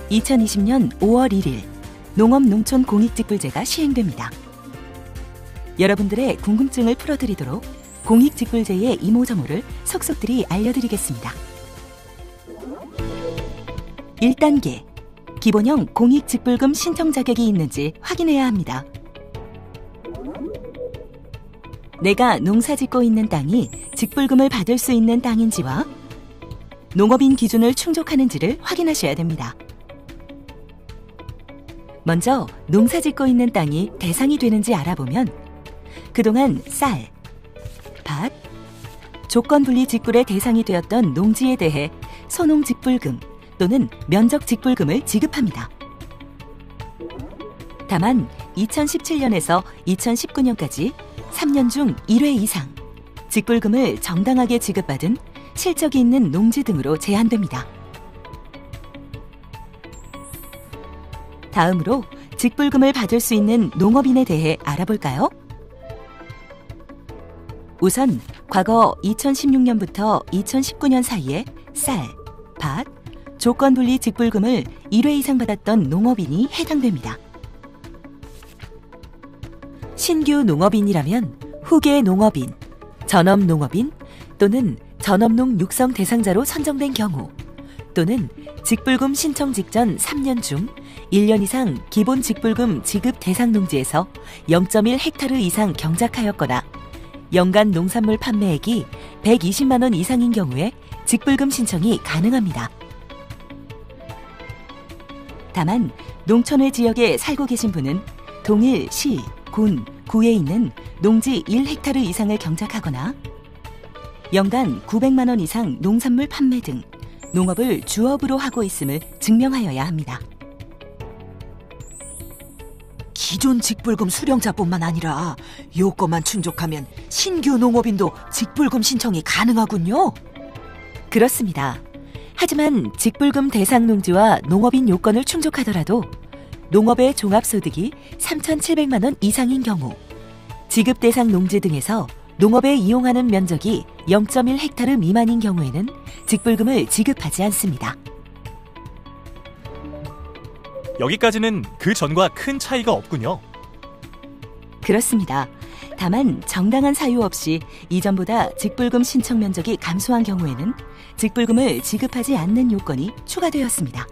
2020년 5월 1일 농업농촌공익직불제가 시행됩니다. 여러분들의 궁금증을 풀어드리도록 공익직불제의 이모저모를 속속들이 알려드리겠습니다. 1단계, 기본형 공익직불금 신청 자격이 있는지 확인해야 합니다. 내가 농사짓고 있는 땅이 직불금을 받을 수 있는 땅인지와 농업인 기준을 충족하는지를 확인하셔야 됩니다. 먼저 농사짓고 있는 땅이 대상이 되는지 알아보면 그동안 쌀, 밭, 조건분리 직불의 대상이 되었던 농지에 대해 소농직불금 또는 면적직불금을 지급합니다. 다만 2017년에서 2019년까지 3년 중 1회 이상 직불금을 정당하게 지급받은 실적이 있는 농지 등으로 제한됩니다. 다음으로 직불금을 받을 수 있는 농업인에 대해 알아볼까요? 우선 과거 2016년부터 2019년 사이에 쌀, 밭, 조건분리 직불금을 1회 이상 받았던 농업인이 해당됩니다. 신규 농업인이라면 후계 농업인, 전업농업인 또는 전업농 육성 대상자로 선정된 경우 또는 직불금 신청 직전 3년 중 1년 이상 기본 직불금 지급 대상 농지에서 0.1헥타르 이상 경작하였거나 연간 농산물 판매액이 120만 원 이상인 경우에 직불금 신청이 가능합니다. 다만 농촌의 지역에 살고 계신 분은 동일 시, 군, 구에 있는 농지 1헥타르 이상을 경작하거나 연간 900만 원 이상 농산물 판매 등 농업을 주업으로 하고 있음을 증명하여야 합니다. 기존 직불금 수령자뿐만 아니라 요건만 충족하면 신규 농업인도 직불금 신청이 가능하군요. 그렇습니다. 하지만 직불금 대상 농지와 농업인 요건을 충족하더라도 농업의 종합소득이 3,700만 원 이상인 경우 지급 대상 농지 등에서 농업에 이용하는 면적이 0.1헥타르 미만인 경우에는 직불금을 지급하지 않습니다. 여기까지는 그 전과 큰 차이가 없군요. 그렇습니다. 다만 정당한 사유 없이 이전보다 직불금 신청 면적이 감소한 경우에는 직불금을 지급하지 않는 요건이 추가되었습니다.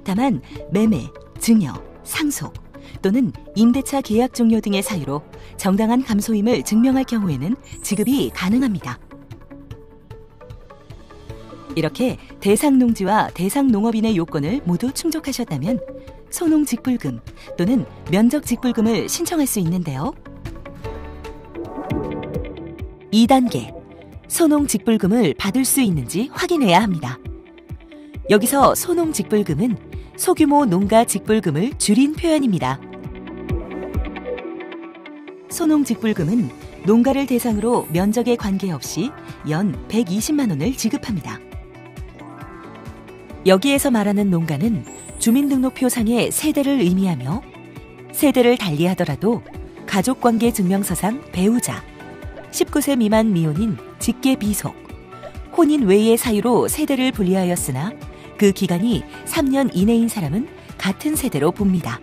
다만 매매, 증여, 상속 또는 임대차 계약 종료 등의 사유로 정당한 감소임을 증명할 경우에는 지급이 가능합니다. 이렇게 대상 농지와 대상 농업인의 요건을 모두 충족하셨다면 소농직불금 또는 면적직불금을 신청할 수 있는데요. 2단계, 소농직불금을 받을 수 있는지 확인해야 합니다. 여기서 소농직불금은 소규모 농가 직불금을 줄인 표현입니다. 소농직불금은 농가를 대상으로 면적에 관계없이 연 120만 원을 지급합니다. 여기에서 말하는 농가는 주민등록표상의 세대를 의미하며 세대를 달리하더라도 가족관계증명서상 배우자, 19세 미만 미혼인 직계비속, 혼인 외의 사유로 세대를 분리하였으나 그 기간이 3년 이내인 사람은 같은 세대로 봅니다.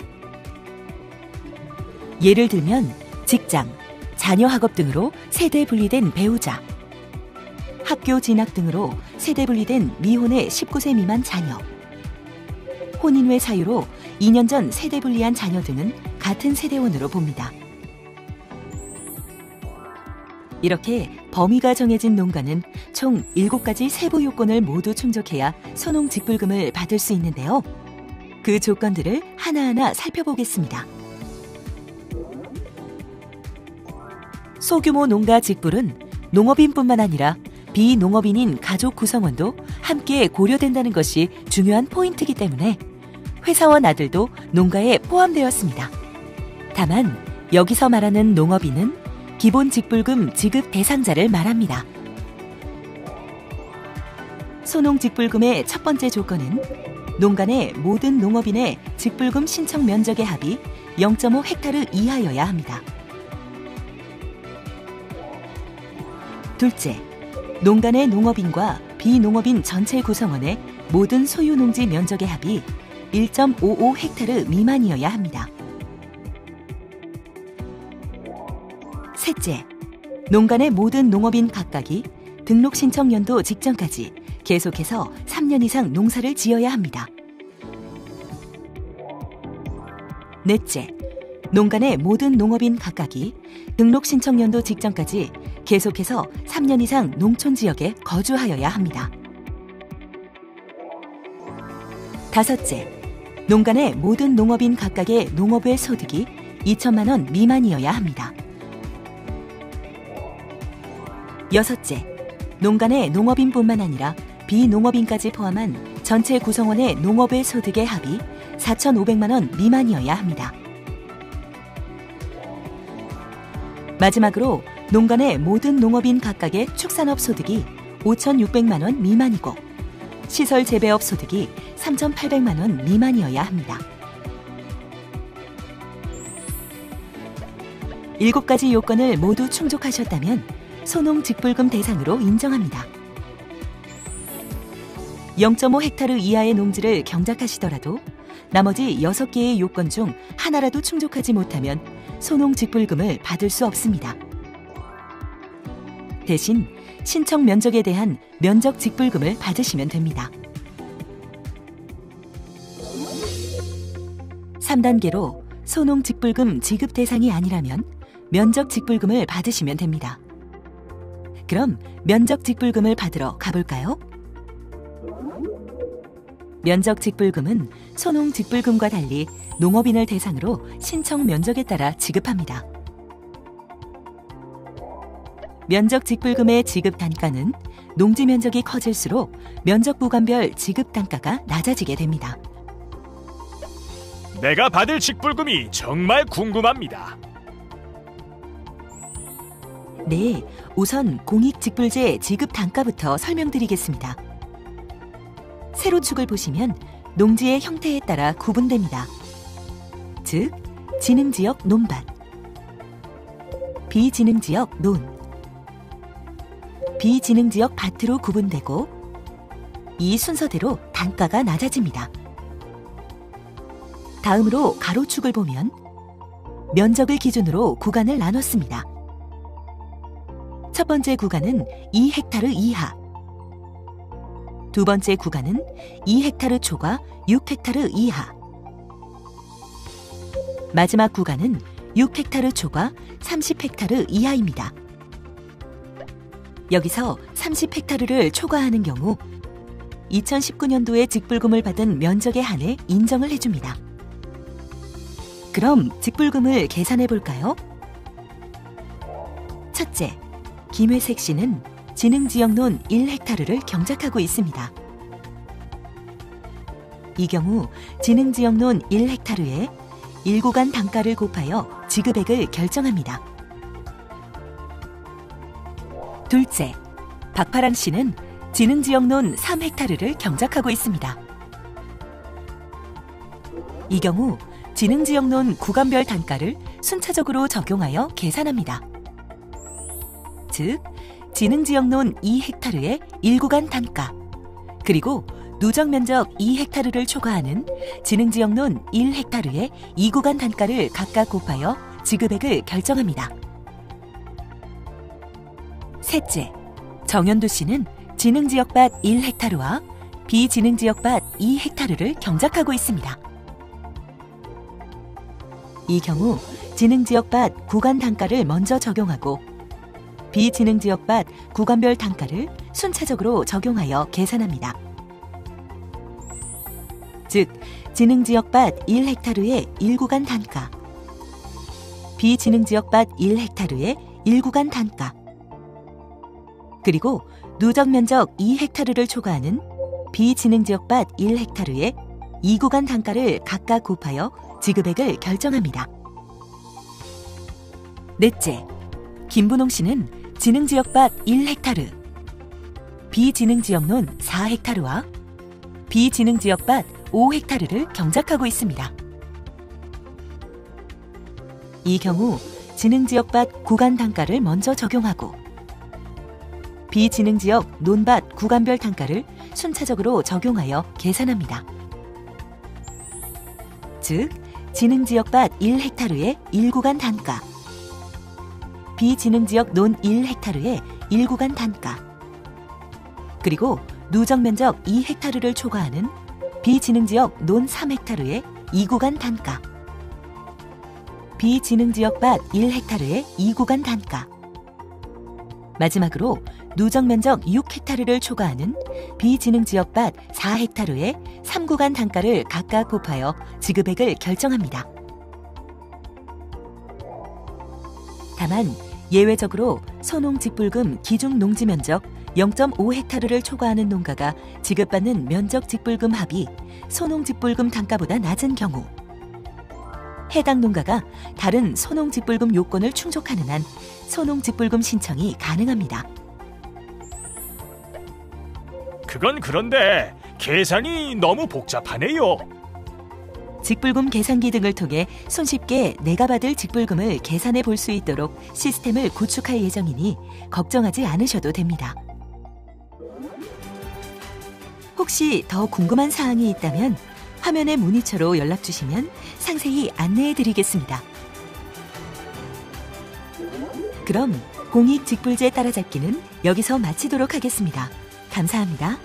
예를 들면 직장, 자녀 학업 등으로 세대 분리된 배우자, 학교 진학 등으로 세대 분리된 미혼의 19세 미만 자녀, 혼인 외 사유로 2년 전 세대 분리한 자녀 등은 같은 세대원으로 봅니다. 이렇게 범위가 정해진 농가는 총 7가지 세부 요건을 모두 충족해야 소농직불금을 받을 수 있는데요. 그 조건들을 하나하나 살펴보겠습니다. 소규모 농가 직불은 농업인뿐만 아니라 비농업인인 가족 구성원도 함께 고려된다는 것이 중요한 포인트이기 때문에 회사원 아들도 농가에 포함되었습니다. 다만 여기서 말하는 농업인은 기본 직불금 지급 대상자를 말합니다. 소농직불금의 첫 번째 조건은 농가 내 모든 농업인의 직불금 신청 면적의 합이 0.5헥타르 이하여야 합니다. 둘째, 농가 내 농업인과 비농업인 전체 구성원의 모든 소유 농지 면적의 합이 1.55헥타르 미만이어야 합니다. 셋째, 농간의 모든 농업인 각각이 등록 신청 연도 직전까지 계속해서 3년 이상 농사를 지어야 합니다. 넷째, 농간의 모든 농업인 각각이 등록 신청 연도 직전까지 계속해서 3년 이상 농촌 지역에 거주하여야 합니다. 다섯째, 농간의 모든 농업인 각각의 농업의 소득이 2천만 원 미만이어야 합니다. 여섯째, 농간의 농업인뿐만 아니라 비농업인까지 포함한 전체 구성원의 농업의 소득의 합이 4,500만 원 미만이어야 합니다. 마지막으로 농간의 모든 농업인 각각의 축산업 소득이 5,600만 원 미만이고 시설 재배업 소득이 3,800만 원 미만이어야 합니다. 7가지 요건을 모두 충족하셨다면 소농 직불금 대상으로 인정합니다. 0.5헥타르 이하의 농지를 경작하시더라도 나머지 6개의 요건 중 하나라도 충족하지 못하면 소농 직불금을 받을 수 없습니다. 대신 신청 면적에 대한 면적 직불금을 받으시면 됩니다. 3단계로 소농 직불금 지급 대상이 아니라면 면적 직불금을 받으시면 됩니다. 그럼 면적 직불금을 받으러 가볼까요? 면적 직불금은 소농 직불금과 달리 농업인을 대상으로 신청 면적에 따라 지급합니다. 면적 직불금의 지급 단가는 농지 면적이 커질수록 면적 구간별 지급 단가가 낮아지게 됩니다. 내가 받을 직불금이 정말 궁금합니다. 네, 우선 공익직불제 지급 단가부터 설명드리겠습니다. 세로축을 보시면 농지의 형태에 따라 구분됩니다. 즉, 지능지역 논밭, 비지능지역 논, 비지능지역 밭으로 구분되고 이 순서대로 단가가 낮아집니다. 다음으로 가로축을 보면 면적을 기준으로 구간을 나눴습니다. 첫 번째 구간은 2헥타르 이하, 두 번째 구간은 2헥타르 초과 6헥타르 이하, 마지막 구간은 6헥타르 초과 30헥타르 이하입니다. 여기서 30헥타르를 초과하는 경우 2019년도에 직불금을 받은 면적에 한해 인정을 해줍니다. 그럼 직불금을 계산해 볼까요? 첫째, 김회색 씨는 지능지역론 1헥타르를 경작하고 있습니다. 이 경우 지능지역론 1헥타르에 1구간 단가를 곱하여 지급액을 결정합니다. 둘째, 박파랑 씨는 지능지역론 3헥타르를 경작하고 있습니다. 이 경우 지능지역론 구간별 단가를 순차적으로 적용하여 계산합니다. 즉, 지능지역론 2헥타르의 1구간 단가, 그리고 누적면적 2헥타르를 초과하는 지능지역론 1헥타르의 2구간 단가를 각각 곱하여 지급액을 결정합니다. 셋째, 정현두 씨는 지능지역밭 1헥타르와 비지능지역밭 2헥타르를 경작하고 있습니다. 이 경우 지능지역밭 구간 단가를 먼저 적용하고 비지능지역밭 구간별 단가를 순차적으로 적용하여 계산합니다. 즉, 지능지역밭 1헥타르의 1구간 단가, 비지능지역밭 1헥타르의 1구간 단가, 그리고 누적면적 2헥타르를 초과하는 비지능지역밭 1헥타르의 2구간 단가를 각각 곱하여 지급액을 결정합니다. 넷째, 김분홍 씨는 지능지역밭 1헥타르, 비지능지역론 4헥타르와 비지능지역밭 5헥타르를 경작하고 있습니다. 이 경우 지능지역밭 구간 단가를 먼저 적용하고 비지능지역 논밭 구간별 단가를 순차적으로 적용하여 계산합니다. 즉, 지능지역밭 1헥타르의 1구간 단가, 비지능지역 논 1헥타르의 1구간 단가, 그리고 누적면적 2헥타르를 초과하는 비지능지역 논 3헥타르의 2구간 단가, 비지능지역밭 1헥타르의 2구간 단가, 마지막으로 누적면적 6헥타르를 초과하는 비지능지역밭 4헥타르의 3구간 단가를 각각 곱하여 지급액을 결정합니다. 다만 예외적으로 소농직불금 기준 농지면적 0.5헥타르를 초과하는 농가가 지급받는 면적 직불금 합이 소농직불금 단가보다 낮은 경우, 해당 농가가 다른 소농직불금 요건을 충족하는 한 소농직불금 신청이 가능합니다. 그건 그런데 계산이 너무 복잡하네요. 직불금 계산기 등을 통해 손쉽게 내가 받을 직불금을 계산해 볼 수 있도록 시스템을 구축할 예정이니 걱정하지 않으셔도 됩니다. 혹시 더 궁금한 사항이 있다면 화면의 모니터로 연락 주시면 상세히 안내해 드리겠습니다. 그럼 공익직불제 따라잡기는 여기서 마치도록 하겠습니다. 감사합니다.